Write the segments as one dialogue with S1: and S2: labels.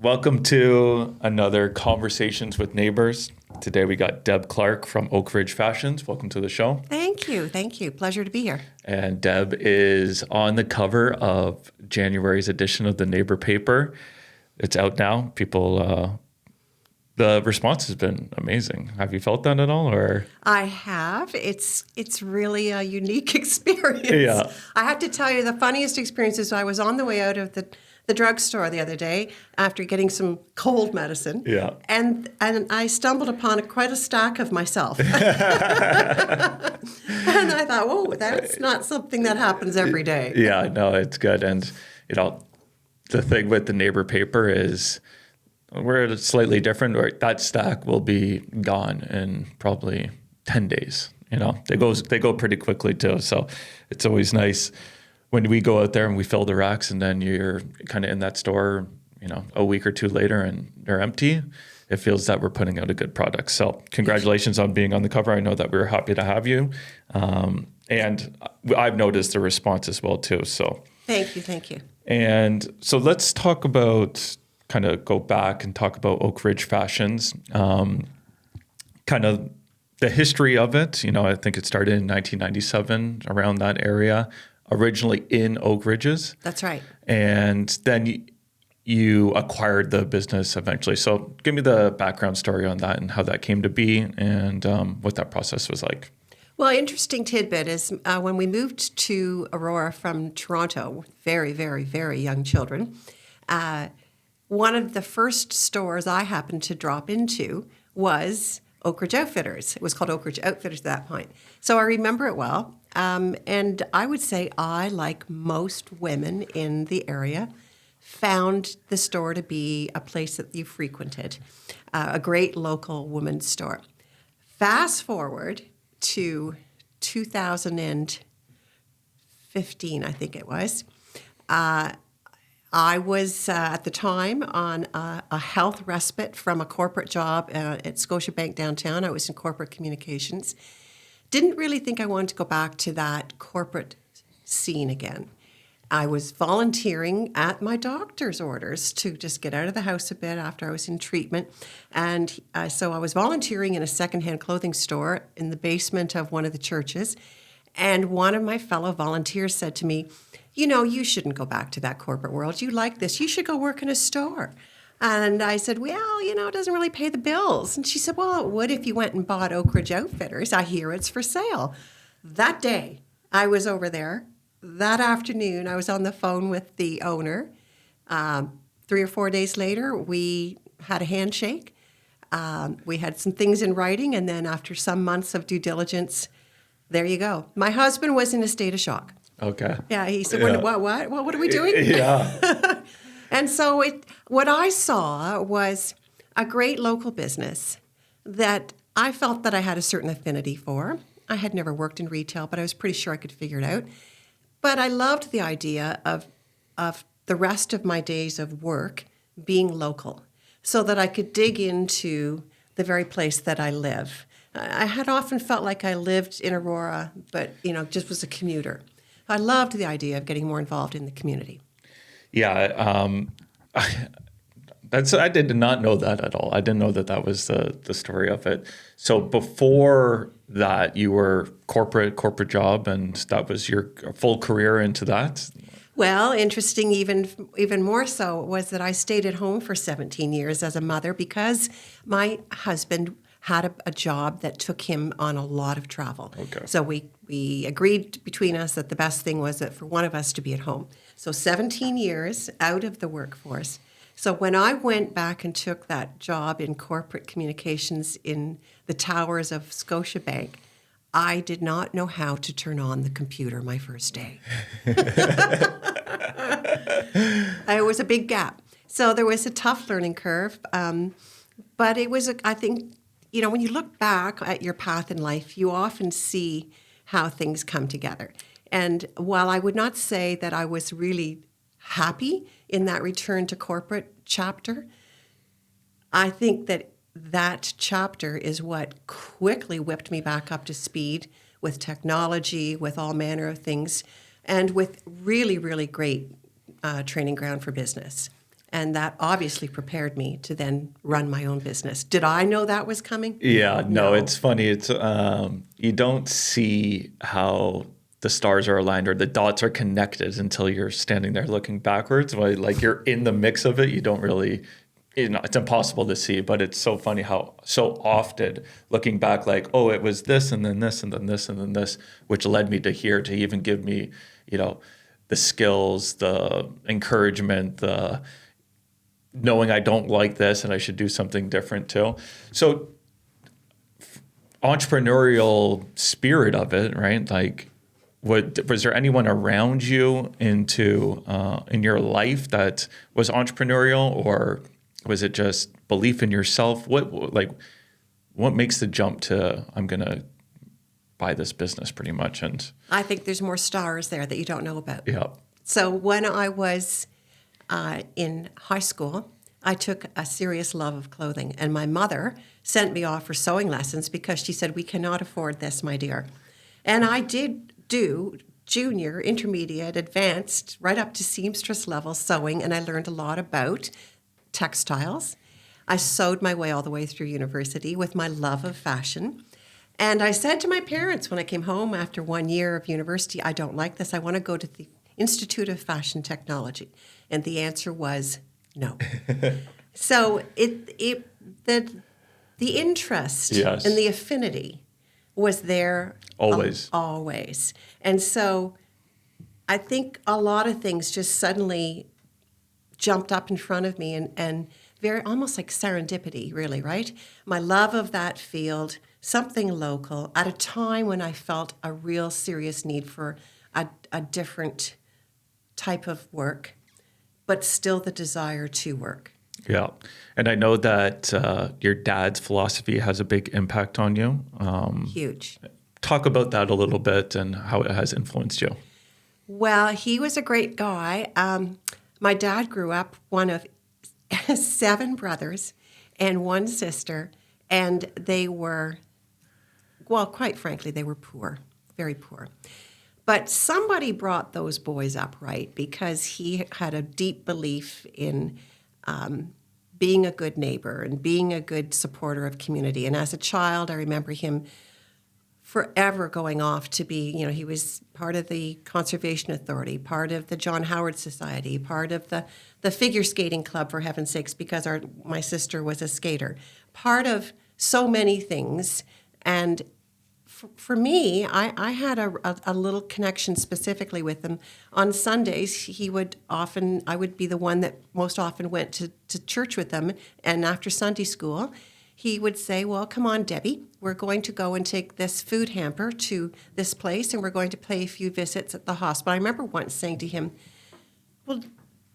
S1: Welcome to another Conversations with Neighbors. Today we got Deb Clark from Oakridge Fashions. Welcome to the show.
S2: Thank you. Pleasure to be here.
S1: And Deb is on the cover of January's edition of the Neighbour paper. It's out now. The response has been amazing. Have you felt that at all? Or
S2: I have. It's really a unique experience.
S1: Yeah.
S2: I have to tell you, the funniest experience is I was on the way out of the drugstore the other day after getting some cold medicine.
S1: Yeah.
S2: And I stumbled upon quite a stack of myself. And I thought, whoa, that's not something that happens every day.
S1: Yeah, no, it's good. And, the thing with the Neighbour paper is we're slightly different. Or that stack will be gone in probably 10 days. They go pretty quickly too. So it's always nice when we go out there and we fill the racks and then you're kind of in that store, a week or two later and they're empty. It feels that we're putting out a good product. So congratulations on being on the cover. I know that we were happy to have you. And I've noticed the response as well too. So
S2: Thank you.
S1: And so let's talk about, kind of go back and talk about Oakridge Fashions, kind of the history of it. I think it started in 1997, around that area, originally in Oakridge's.
S2: That's right.
S1: And then you acquired the business eventually. So give me the background story on that and how that came to be and what that process was like.
S2: Well, interesting tidbit is when we moved to Aurora from Toronto, very, very, very young children, one of the first stores I happened to drop into was Oakridge Outfitters. It was called Oakridge Outfitters at that point. So I remember it well. And I would say I, like most women in the area, found the store to be a place that you frequented, a great local women's store. Fast forward to 2015, I think it was. I was at the time on a health respite from a corporate job at Scotiabank downtown. I was in corporate communications. Didn't really think I wanted to go back to that corporate scene again. I was volunteering at my doctor's orders to just get out of the house a bit after I was in treatment. And so I was volunteering in a secondhand clothing store in the basement of one of the churches. And one of my fellow volunteers said to me, you shouldn't go back to that corporate world. You like this. You should go work in a store. And I said, well, it doesn't really pay the bills. And she said, well, it would if you went and bought Oakridge Outfitters. I hear it's for sale. That day, I was over there. That afternoon, I was on the phone with the owner. 3 or 4 days later, we had a handshake. We had some things in writing. And then after some months of due diligence, there you go. My husband was in a state of shock.
S1: Okay.
S2: Yeah, he said,
S1: Yeah.
S2: What are we doing?
S1: Yeah.
S2: And so what I saw was a great local business that I felt that I had a certain affinity for. I had never worked in retail, but I was pretty sure I could figure it out. But I loved the idea of the rest of my days of work being local so that I could dig into the very place that I live. I had often felt like I lived in Aurora, but, just was a commuter. I loved the idea of getting more involved in the community.
S1: Yeah, I did not know that at all. I didn't know that was the story of it. So before that, you were corporate job, and that was your full career into that?
S2: Well, interesting, even more so, was that I stayed at home for 17 years as a mother because my husband had a job that took him on a lot of travel.
S1: Okay.
S2: So we agreed between us that the best thing was that for one of us to be at home. So 17 years out of the workforce. So when I went back and took that job in corporate communications in the towers of Scotiabank, I did not know how to turn on the computer my first day. It was a big gap. So there was a tough learning curve. But it was, I think, when you look back at your path in life, you often see how things come together. And while I would not say that I was really happy in that return to corporate chapter, I think that chapter is what quickly whipped me back up to speed with technology, with all manner of things, and with really, really great training ground for business. And that obviously prepared me to then run my own business. Did I know that was coming?
S1: Yeah, no, it's funny. It's you don't see how the stars are aligned or the dots are connected until you're standing there looking backwards. Like you're in the mix of it, you don't really, it's impossible to see. But it's so funny how so often looking back, like, oh, it was this and then this and then this and then this, which led me to here to even give me, the skills, the encouragement, the knowing I don't like this and I should do something different too. So entrepreneurial spirit of it, right? Like, was there anyone around you in your life that was entrepreneurial, or was it just belief in yourself? What makes the jump to I'm gonna buy this business pretty much? And
S2: I think there's more stars there that you don't know about.
S1: yeah,
S2: So when I was in high school, I took a serious love of clothing, and my mother sent me off for sewing lessons because she said, "We cannot afford this, my dear." And I did do junior, intermediate, advanced, right up to seamstress level sewing, and I learned a lot about textiles. I sewed my way all the way through university with my love of fashion. And I said to my parents when I came home after 1 year of university, "I don't like this. I want to go to the Institute of Fashion Technology." And the answer was no. So the interest
S1: Yes.
S2: and the affinity was there
S1: always.
S2: Always. And so I think a lot of things just suddenly jumped up in front of me and very almost like serendipity, really, right? My love of that field, something local, at a time when I felt a real serious need for a different type of work, but still the desire to work.
S1: Yeah. And I know that your dad's philosophy has a big impact on you.
S2: Huge.
S1: Talk about that a little bit and how it has influenced you.
S2: Well, he was a great guy. My dad grew up one of 7 brothers and 1 sister, and they were, well, quite frankly, they were poor, very poor. But somebody brought those boys up right because he had a deep belief in being a good neighbor and being a good supporter of community. And as a child, I remember him forever going off to be, he was part of the Conservation Authority, part of the John Howard Society, part of the figure skating club, for heaven's sakes, because my sister was a skater, part of so many things. And for me, I had a little connection specifically with him. On Sundays, I would be the one that most often went to church with him. And after Sunday school, he would say, "Well, come on, Debbie, we're going to go and take this food hamper to this place, and we're going to pay a few visits at the hospital." I remember once saying to him, "Well,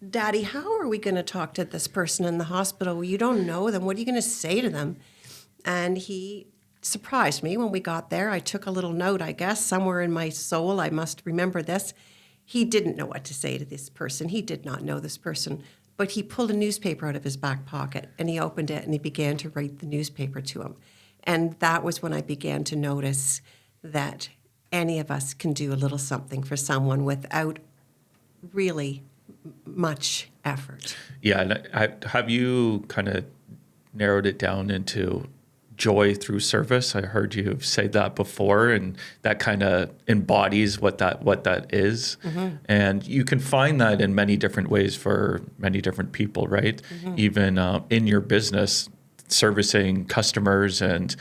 S2: Daddy, how are we going to talk to this person in the hospital? Well, you don't know them. What are you going to say to them?" And he surprised me when we got there. I took a little note, I guess, somewhere in my soul. I must remember this. He didn't know what to say to this person. He did not know this person. But he pulled a newspaper out of his back pocket, and he opened it, and he began to read the newspaper to him. And that was when I began to notice that any of us can do a little something for someone without really much effort.
S1: Yeah. And have you kind of narrowed it down into joy through service? I heard you say that before, and that kind of embodies what that is. Mm-hmm. And you can find that in many different ways for many different people, right? Mm-hmm. Even in your business, servicing customers and,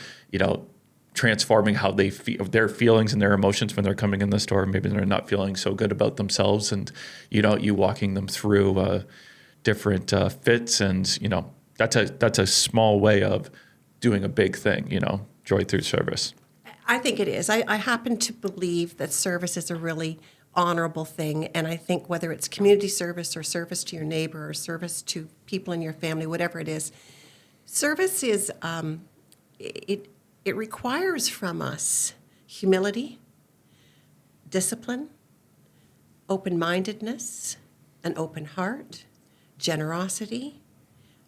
S1: transforming how they feel, their feelings and their emotions when they're coming in the store. Maybe they're not feeling so good about themselves, and, you walking them through different fits, and, that's a small way of doing a big thing, joy through service.
S2: I think it is. I happen to believe that service is a really honorable thing. And I think whether it's community service or service to your neighbor or service to people in your family, whatever it is, service is, it requires from us humility, discipline, open-mindedness, an open heart, generosity.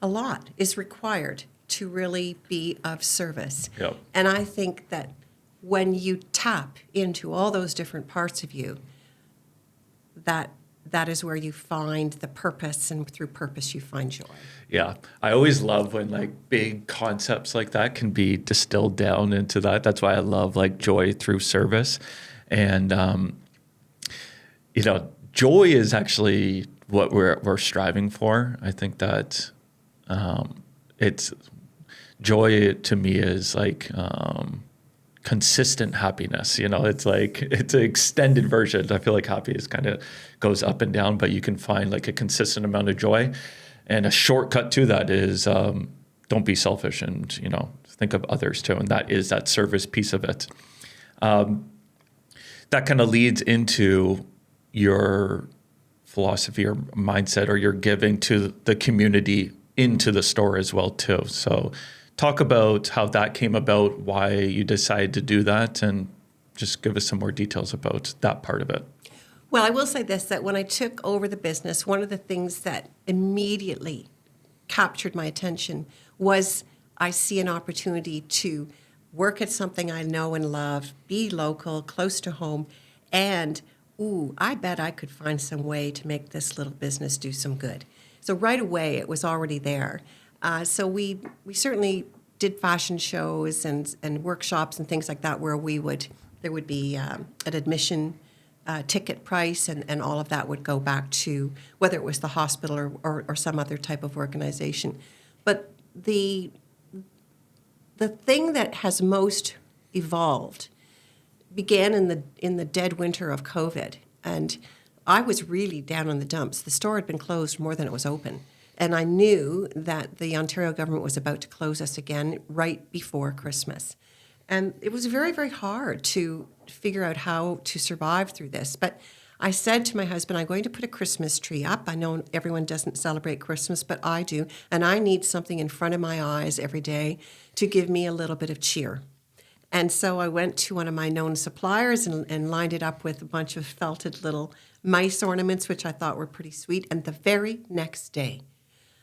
S2: A lot is required to really be of service.
S1: Yep.
S2: And I think that when you tap into all those different parts of you, that that is where you find the purpose, and through purpose you find joy.
S1: Yeah. I always love when like big concepts like that can be distilled down into that. That's why I love like joy through service. And, joy is actually what we're striving for. I think that it's joy to me is like consistent happiness. It's like it's an extended version. I feel like happiness kind of goes up and down, but you can find like a consistent amount of joy. And a shortcut to that is don't be selfish and think of others too. And that is that service piece of it. That kind of leads into your philosophy or mindset, or your giving to the community into the store as well too. So talk about how that came about, why you decided to do that, and just give us some more details about that part of it.
S2: Well, I will say this, that when I took over the business, one of the things that immediately captured my attention was I see an opportunity to work at something I know and love, be local, close to home, and I bet I could find some way to make this little business do some good. So right away, it was already there. So we certainly did fashion shows and workshops and things like that where there would be an admission ticket price, and all of that would go back to whether it was the hospital or some other type of organization. But the thing that has most evolved began in the dead winter of COVID, and I was really down in the dumps. The store had been closed more than it was open, and I knew that the Ontario government was about to close us again right before Christmas. And it was very, very hard to figure out how to survive through this. But I said to my husband, I'm going to put a Christmas tree up. I know everyone doesn't celebrate Christmas, but I do. And I need something in front of my eyes every day to give me a little bit of cheer. And so I went to one of my known suppliers and lined it up with a bunch of felted little mice ornaments, which I thought were pretty sweet. And the very next day,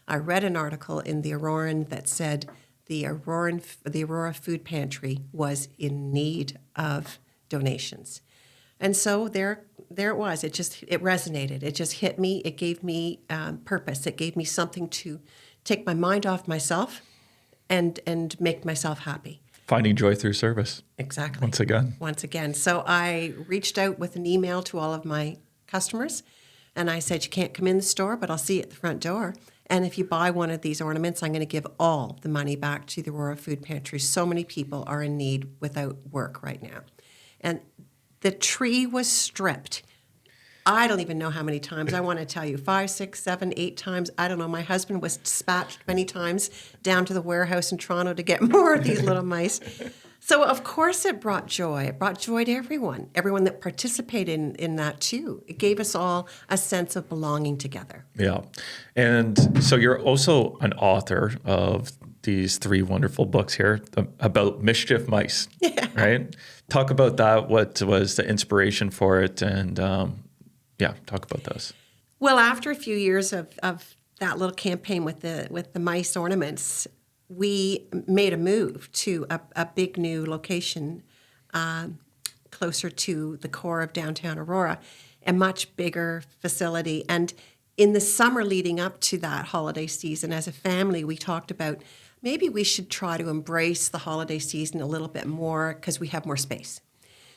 S2: I read an article in the Auroran that said the Aurora Food Pantry was in need of donations. And so there it was. It resonated. It just hit me. It gave me purpose. It gave me something to take my mind off myself and make myself happy.
S1: Finding joy through service.
S2: Exactly. Once again. So I reached out with an email to all of my customers, and I said, you can't come in the store, but I'll see you at the front door. And if you buy one of these ornaments, I'm going to give all the money back to the Aurora Food Pantry. So many people are in need without work right now. And the tree was stripped. I don't even know how many times. I want to tell you, 5, 6, 7, 8 times. I don't know. My husband was dispatched many times down to the warehouse in Toronto to get more of these little mice. So, of course, it brought joy. It brought joy to everyone that participated in that, too. It gave us all a sense of belonging together.
S1: Yeah. And so you're also an author of these 3 wonderful books here about mischief mice, right? Talk about that. What was the inspiration for it? And, talk about those.
S2: Well, after a few years of that little campaign with the mice ornaments, we made a move to a big new location closer to the core of downtown Aurora, a much bigger facility. And in the summer leading up to that holiday season, as a family, we talked about maybe we should try to embrace the holiday season a little bit more because we have more space.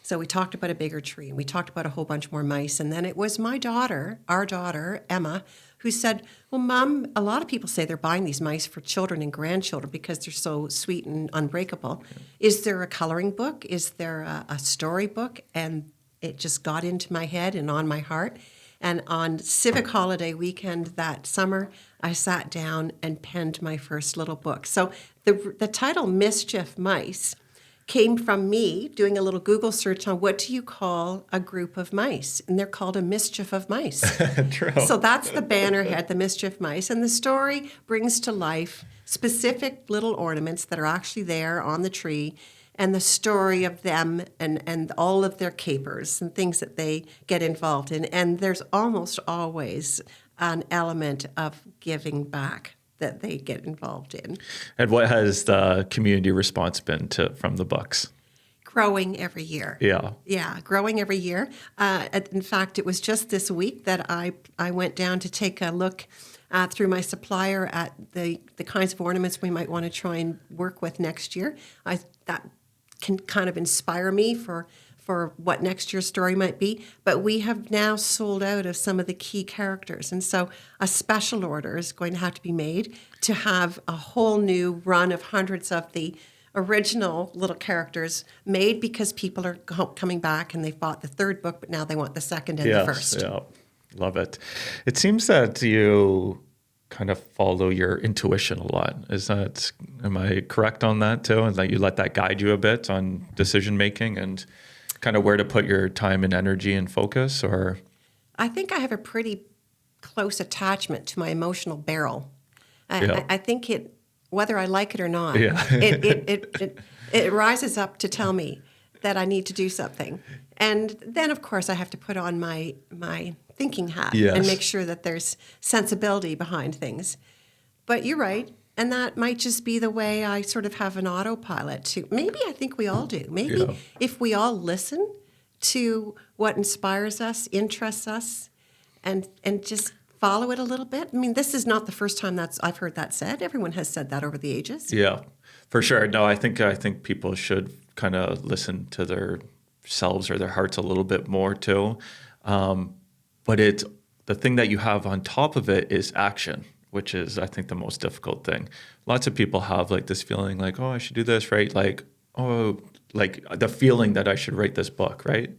S2: So we talked about a bigger tree, and we talked about a whole bunch more mice. And then it was our daughter, Emma, who said, well, Mom, a lot of people say they're buying these mice for children and grandchildren because they're so sweet and unbreakable. Okay. Is there a coloring book? Is there a storybook? And it just got into my head and on my heart. And on Civic Holiday weekend that summer, I sat down and penned my first little book. So the title Mischief Mice came from me doing a little Google search on what do you call a group of mice? And they're called a mischief of mice.
S1: True.
S2: So that's the banner head, the mischief mice. And the story brings to life specific little ornaments that are actually there on the tree and the story of them and all of their capers and things that they get involved in. And there's almost always an element of giving back that they get involved in.
S1: And what has the community response been from the books?
S2: growing every year.
S1: Yeah.
S2: Yeah, growing every year. In fact, it was just this week that I went down to take a look through my supplier at the kinds of ornaments we might want to try and work with next year. That can kind of inspire me for what next year's story might be. But we have now sold out of some of the key characters. And so a special order is going to have to be made to have a whole new run of hundreds of the original little characters made, because people are coming back and they've bought the third book, but now they want the second and the first.
S1: Yeah, love it. It seems that you kind of follow your intuition a lot. Am I correct on that too? And that you let that guide you a bit on decision making and kind of where to put your time and energy and focus? Or
S2: I think I have a pretty close attachment to my emotional barrel.
S1: Yeah.
S2: I think it, whether I like it or not,
S1: Yeah.
S2: it rises up to tell me that I need to do something. And then, of course, I have to put on my thinking hat
S1: Yes.
S2: and make sure that there's sensibility behind things. But you're right. And that might just be the way I sort of have an autopilot too. Maybe I think we all do. Maybe
S1: Yeah.
S2: if we all listen to what inspires us, interests us, and just follow it a little bit. I mean, this is not the first time I've heard that said. Everyone has said that over the ages.
S1: Yeah, for sure. No, I think people should kind of listen to their selves or their hearts a little bit more too. But the thing that you have on top of it is action, which is, I think, the most difficult thing. Lots of people have like this feeling like, oh, I should do this, right? Like, oh, like the feeling that I should write this book, right?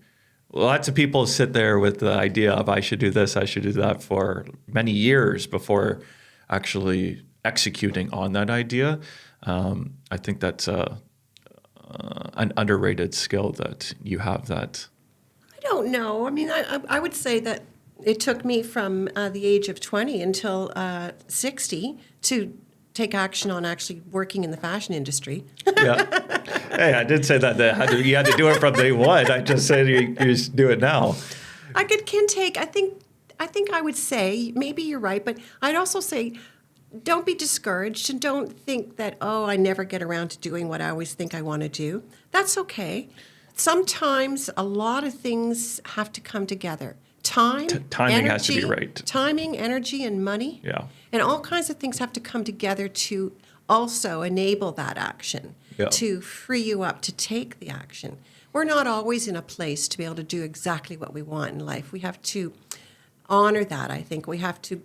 S1: Lots of people sit there with the idea of I should do this, I should do that for many years before actually executing on that idea. I think that's an underrated skill that you have. That
S2: I don't know. I mean, I would say that it took me from the age of 20 until 60 to take action on actually working in the fashion industry.
S1: Yeah. Hey, I did say that you had to do it from day one. I just said you just do it now.
S2: I think I would say, maybe you're right, but I'd also say don't be discouraged and don't think that, oh, I never get around to doing what I always think I want to do. That's okay. Sometimes a lot of things have to come together. Timing
S1: energy, has to be right.
S2: Timing, energy, and money.
S1: Yeah.
S2: And all kinds of things have to come together to also enable that action,
S1: Yeah.
S2: to free you up to take the action. We're not always in a place to be able to do exactly what we want in life. We have to honor that, I think. We have to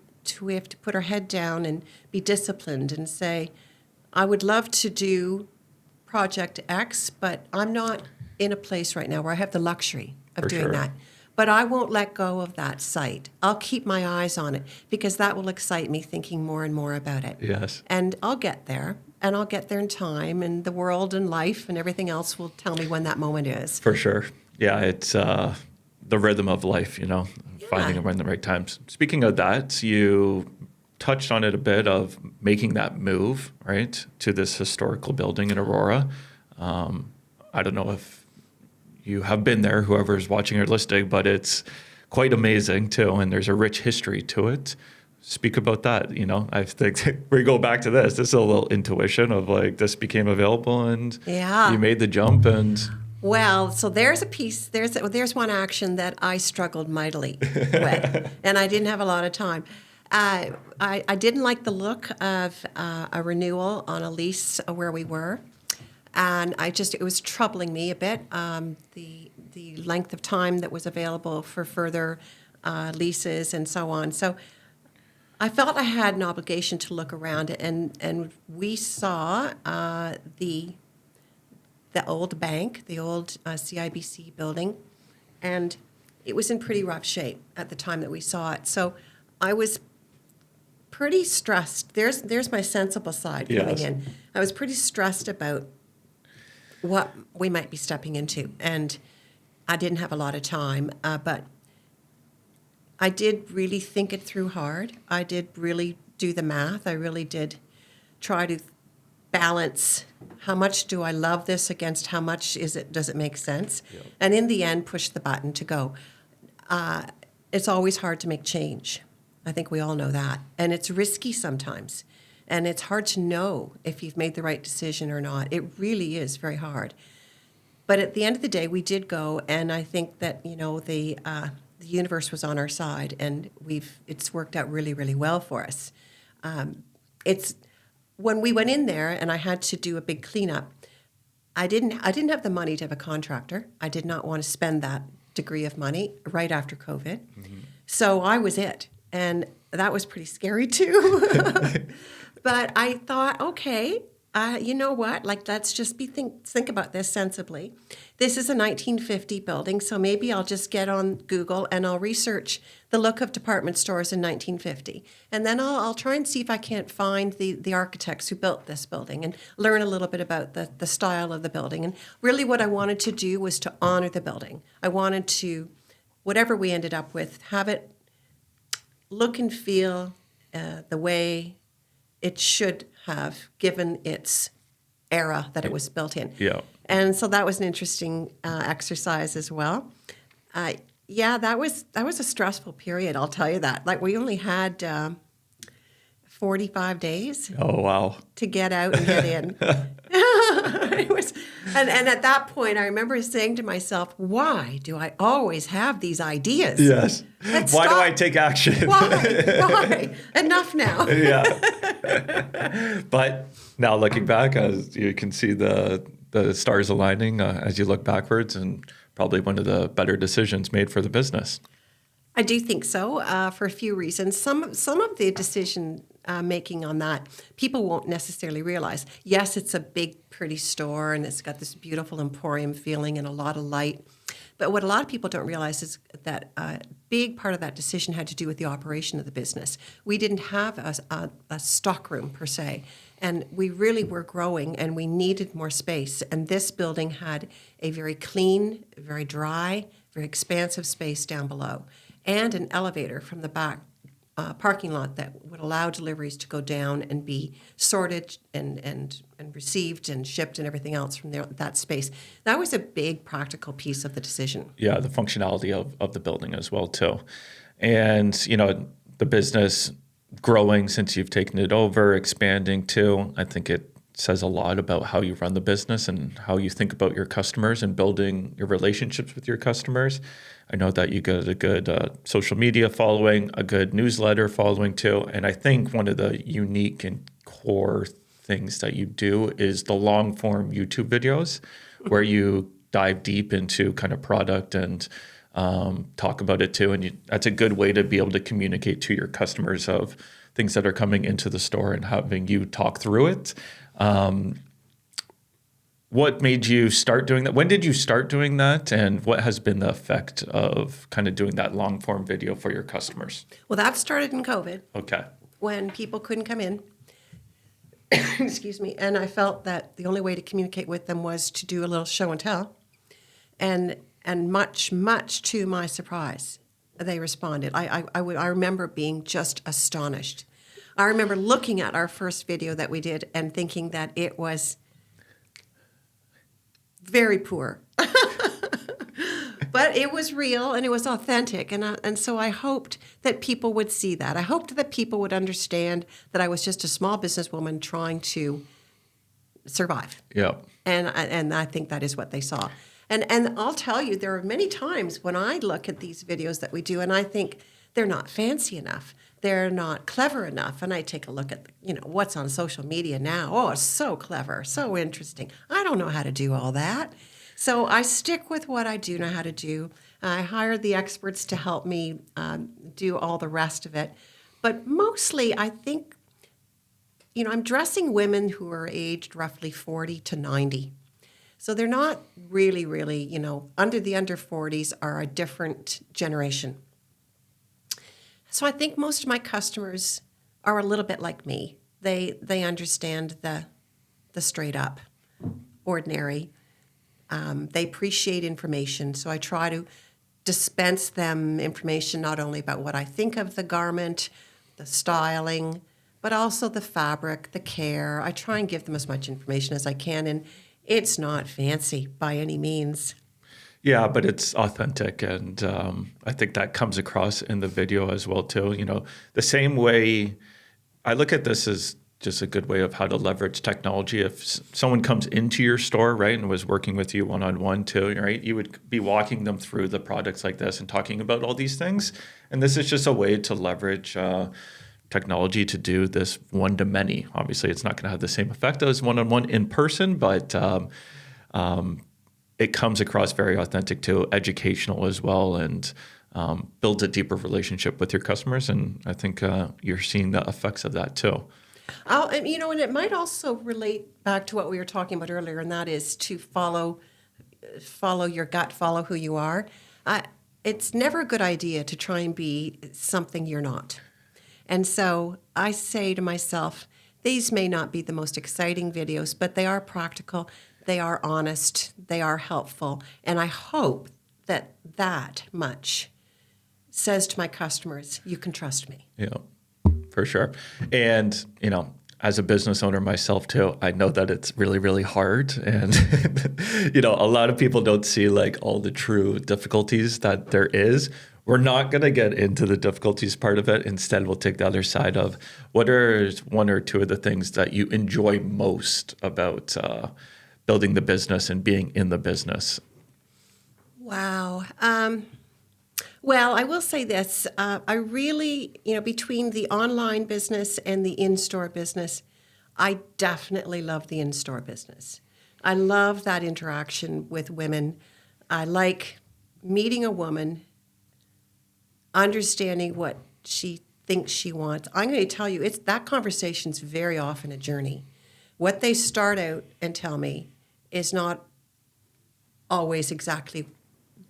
S2: put our head down and be disciplined and say, I would love to do Project X, but I'm not in a place right now where I have the luxury of
S1: For
S2: doing
S1: sure.
S2: that. But I won't let go of that sight. I'll keep my eyes on it because that will excite me thinking more and more about it.
S1: Yes.
S2: And I'll get there, and I'll get there in time, and the world and life and everything else will tell me when that moment is.
S1: For sure. Yeah, it's the rhythm of life, finding it when the right times. Speaking of that, you touched on it a bit of making that move, right, to this historical building in Aurora. I don't know if you have been there, whoever's watching or listening, but it's quite amazing too, and there's a rich history to it. Speak about that. I think we go back to this. This is a little intuition of like this became available, and you made the jump. And
S2: well, so there's a piece. There's one action that I struggled mightily with, and I didn't have a lot of time. I didn't like the look of a renewal on a lease where we were. And it was troubling me a bit, the length of time that was available for further leases and so on. So I felt I had an obligation to look around, and we saw the old bank, the old CIBC building, and it was in pretty rough shape at the time that we saw it. So I was pretty stressed. There's my sensible side coming in. I was pretty stressed about what we might be stepping into. And I didn't have a lot of time, but I did really think it through hard. I did really do the math. I really did try to balance how much do I love this against how much does it make sense? Yep. And in the end, push the button to go. It's always hard to make change. I think we all know that. And it's risky sometimes. And it's hard to know if you've made the right decision or not. It really is very hard. But at the end of the day, we did go, and I think that the universe was on our side, and it's worked out really, really well for us. It's when we went in there, and I had to do a big cleanup. I didn't have the money to have a contractor. I did not want to spend that degree of money right after COVID. Mm-hmm. So I was it. And that was pretty scary too. But I thought, okay, you know what? Like, let's just think about this sensibly. This is a 1950 building, so maybe I'll just get on Google and I'll research the look of department stores in 1950. And then I'll try and see if I can't find the architects who built this building and learn a little bit about the style of the building. And really what I wanted to do was to honor the building. I wanted to, whatever we ended up with, have it look and feel the way it should have, given its era that it was built in.
S1: Yeah.
S2: And so that was an interesting exercise as well. That was a stressful period, I'll tell you that. Like, we only had 45 days.
S1: Oh, wow.
S2: To get out and get in. It was, and at that point, I remember saying to myself, why do I always have these ideas?
S1: Yes. Why do I take action?
S2: Why? Enough now.
S1: Yeah. But now looking back, as you can see the stars aligning as you look backwards, and probably one of the better decisions made for the business.
S2: I do think so, for a few reasons. Some of the decision making on that, people won't necessarily realize. Yes, it's a big, pretty store, and it's got this beautiful emporium feeling and a lot of light. But what a lot of people don't realize is that a big part of that decision had to do with the operation of the business. We didn't have a stock room per se, and we really were growing, and we needed more space. And this building had a very clean, very dry, very expansive space down below, and an elevator from the back parking lot that would allow deliveries to go down and be sorted and received and shipped and everything else from that space. That was a big practical piece of the decision.
S1: Yeah, the functionality of the building as well too. And, the business growing since you've taken it over, expanding too. I think it says a lot about how you run the business and how you think about your customers and building your relationships with your customers. I know that you got a good social media following, a good newsletter following too. And I think one of the unique and core things that you do is the long form YouTube videos where you dive deep into kind of product and talk about it too. And that's a good way to be able to communicate to your customers of things that are coming into the store and having you talk through it. What made you start doing that? When did you start doing that? And what has been the effect of kind of doing that long form video for your customers?
S2: Well, that started in COVID.
S1: Okay.
S2: When people couldn't come in. Excuse me. And I felt that the only way to communicate with them was to do a little show and tell. And much, much to my surprise, they responded. I remember being just astonished. I remember looking at our first video that we did and thinking that it was very poor. But it was real and it was authentic. And so I hoped that people would see that. I hoped that people would understand that I was just a small businesswoman trying to survive.
S1: Yeah.
S2: And I think that is what they saw. And I'll tell you, there are many times when I look at these videos that we do and I think they're not fancy enough. They're not clever enough. And I take a look at, what's on social media now. Oh, it's so clever, so interesting. I don't know how to do all that. So I stick with what I do know how to do. I hire the experts to help me do all the rest of it. But mostly, I think, I'm dressing women who are aged roughly 40 to 90. So they're not really, under 40s are a different generation. So I think most of my customers are a little bit like me. They understand the straight up, ordinary. They appreciate information. So I try to dispense them information not only about what I think of the garment, the styling, but also the fabric, the care. I try and give them as much information as I can. And it's not fancy by any means.
S1: Yeah, but it's authentic, and I think that comes across in the video as well too. The same way I look at this as just a good way of how to leverage technology. If someone comes into your store, right, and was working with you one-on-one too, right, you would be walking them through the products like this and talking about all these things. And this is just a way to leverage technology to do this one-to-many. Obviously, it's not going to have the same effect as one-on-one in person, but it comes across very authentic too, educational as well, and builds a deeper relationship with your customers. And I think you're seeing the effects of that too.
S2: And it might also relate back to what we were talking about earlier, and that is to follow your gut, follow who you are. It's never a good idea to try and be something you're not. And so I say to myself, these may not be the most exciting videos, but they are practical, they are honest, they are helpful, and I hope that much says to my customers, you can trust me.
S1: Yeah. For sure. And, as a business owner myself too, I know that it's really, really hard. And, a lot of people don't see like all the true difficulties that there is. We're not going to get into the difficulties part of it. Instead, we'll take the other side of what are one or two of the things that you enjoy most about building the business and being in the business.
S2: Wow. Well, I will say this. I really, between the online business and the in-store business, I definitely love the in-store business. I love that interaction with women. I like meeting a woman, understanding what she thinks she wants. I'm going to tell you, that conversation's very often a journey. What they start out and tell me is not always exactly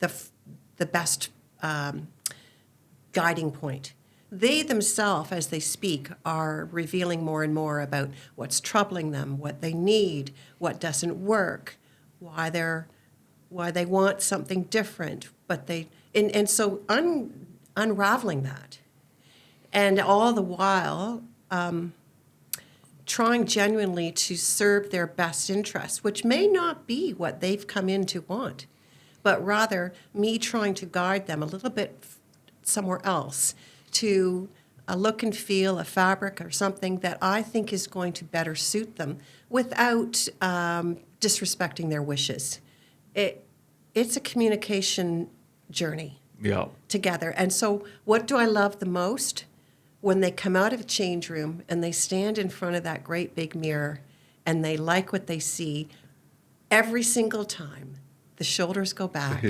S2: the best guiding point. They themselves, as they speak, are revealing more and more about what's troubling them, what they need, what doesn't work, why they want something different. And so unraveling that, and all the while trying genuinely to serve their best interests, which may not be what they've come in to want, but rather me trying to guide them a little bit somewhere else to a look and feel, a fabric or something that I think is going to better suit them without disrespecting their wishes. It's a communication journey together. And so what do I love the most? When they come out of a change room and they stand in front of that great big mirror and they like what they see, every single time the shoulders go back,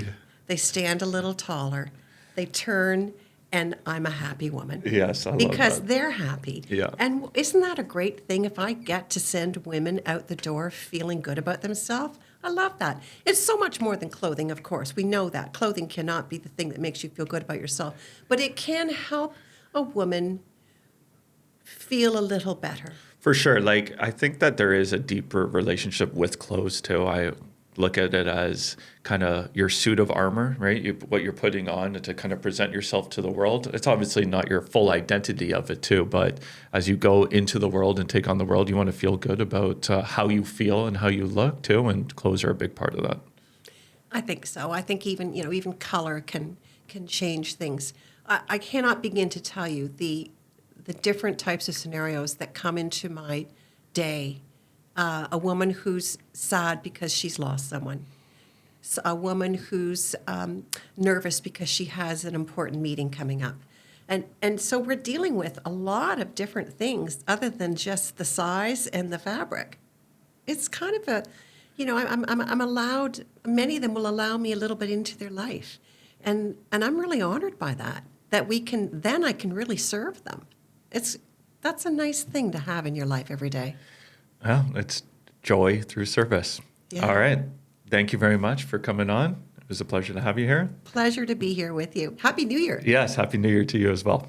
S2: they stand a little taller, they turn, and I'm a happy woman.
S1: Yes, I love
S2: because
S1: that.
S2: they're happy.
S1: Yeah.
S2: And isn't that a great thing if I get to send women out the door feeling good about themselves? I love that. It's so much more than clothing, of course. We know that. Clothing cannot be the thing that makes you feel good about yourself. But it can help a woman feel a little better.
S1: For sure. Like, I think that there is a deeper relationship with clothes too. I look at it as kind of your suit of armor, right? What you're putting on to kind of present yourself to the world. It's obviously not your full identity of it too, but as you go into the world and take on the world, you want to feel good about how you feel and how you look too, and clothes are a big part of that.
S2: I think so. I think even color can change things. I cannot begin to tell you the different types of scenarios that come into my day. A woman who's sad because she's lost someone. A woman who's nervous because she has an important meeting coming up. And so we're dealing with a lot of different things other than just the size and the fabric. It's kind of I'm allowed, many of them will allow me a little bit into their life. And I'm really honored by that I can really serve them. That's a nice thing to have in your life every day.
S1: Well, it's joy through service. Yeah. All right. Thank you very much for coming on. It was a pleasure to have you here.
S2: Pleasure to be here with you. Happy New Year.
S1: Yes, Happy New Year to you as well.